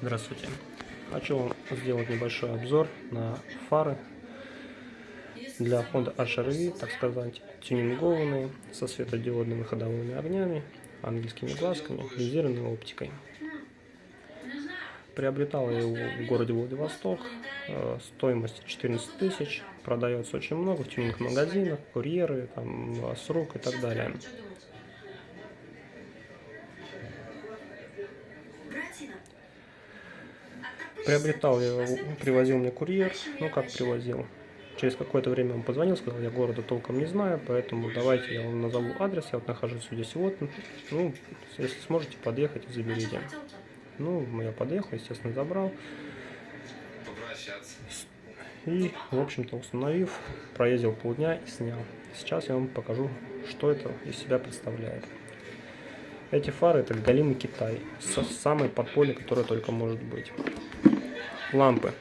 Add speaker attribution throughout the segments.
Speaker 1: Здравствуйте! Хочу вам сделать небольшой обзор на фары для Honda HR-V, так сказать, тюнингованные, со светодиодными ходовыми огнями, ангельскими глазками, линзированной оптикой. Приобретал я его в городе Владивосток, стоимость 14 тысяч, продается очень много в тюнинг-магазинах, курьеры, там, с рук и так далее. Приобретал я его, привозил мне курьер, ну как привозил. Через какое-то время он позвонил, сказал, я города толком не знаю, поэтому давайте я вам назову адрес, я вот нахожусь здесь вот, ну, если сможете, подъехать и заберите. Ну, я подъехал, естественно, забрал. И, в общем-то, установив, проездил полдня и снял. Сейчас я вам покажу, что это из себя представляет. Эти фары — это голимый Китай, самое подполье, которое только может быть. Лампы.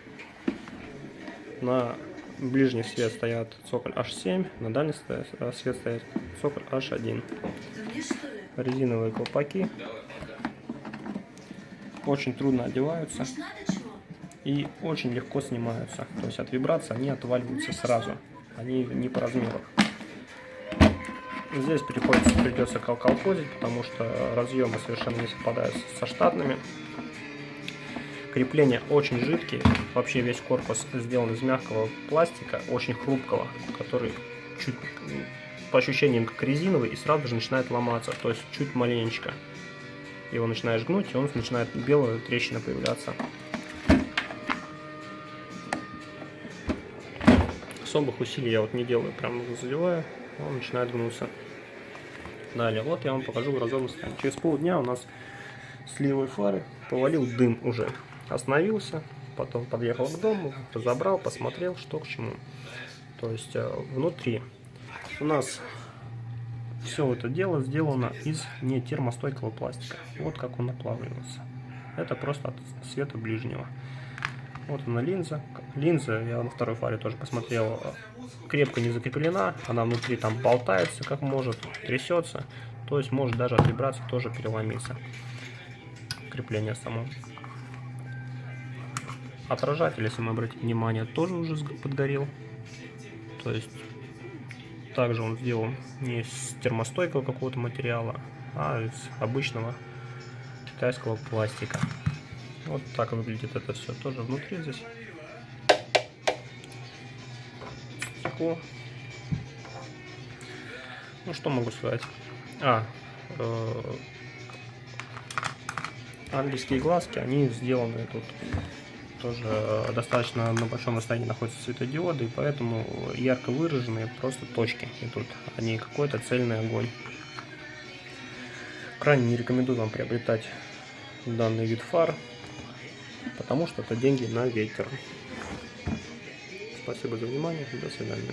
Speaker 1: На ближний свет стоят цоколь H7, на дальний свет стоит цоколь H1. Резиновые колпаки. Очень трудно одеваются и очень легко снимаются. То есть от вибрации они отваливаются сразу. Они не по размеру. Здесь придется колхозить, потому что разъемы совершенно не совпадают со штатными. Крепления очень жидкие. Вообще весь корпус сделан из мягкого пластика, очень хрупкого, который чуть по ощущениям как резиновый и сразу же начинает ломаться. То есть чуть маленечко. Его начинаешь гнуть, и он начинает белая трещина появляться. Особых усилий я вот не делаю, прям задеваю, он начинает гнуться. Далее, вот я вам покажу в разобном состоянии. Через полдня у нас с левой фары повалил дым уже. Остановился, потом подъехал к дому, разобрал, посмотрел, что к чему. То есть внутри у нас все это дело сделано из нетермостойкого пластика. Вот как он оплавливается. Это просто от света ближнего. Вот она линза. Линза, я на второй фаре тоже посмотрел, крепко не закреплена. Она внутри там болтается как может, трясется. То есть может даже от вибрации тоже переломиться. Крепление само. Отражатель, если мы обратим внимание, тоже уже подгорел. То есть также он сделан не из термостойкого какого-то материала, а из обычного китайского пластика. Вот так выглядит это все тоже внутри здесь. Стекло. Ну что могу сказать? Ангельские глазки, они сделаны тут тоже достаточно на большом расстоянии находятся светодиоды, и поэтому ярко выраженные просто точки идут, а не какой-то цельный огонь. Крайне не рекомендую вам приобретать данный вид фар, потому что это деньги на ветер. Спасибо за внимание, до свидания.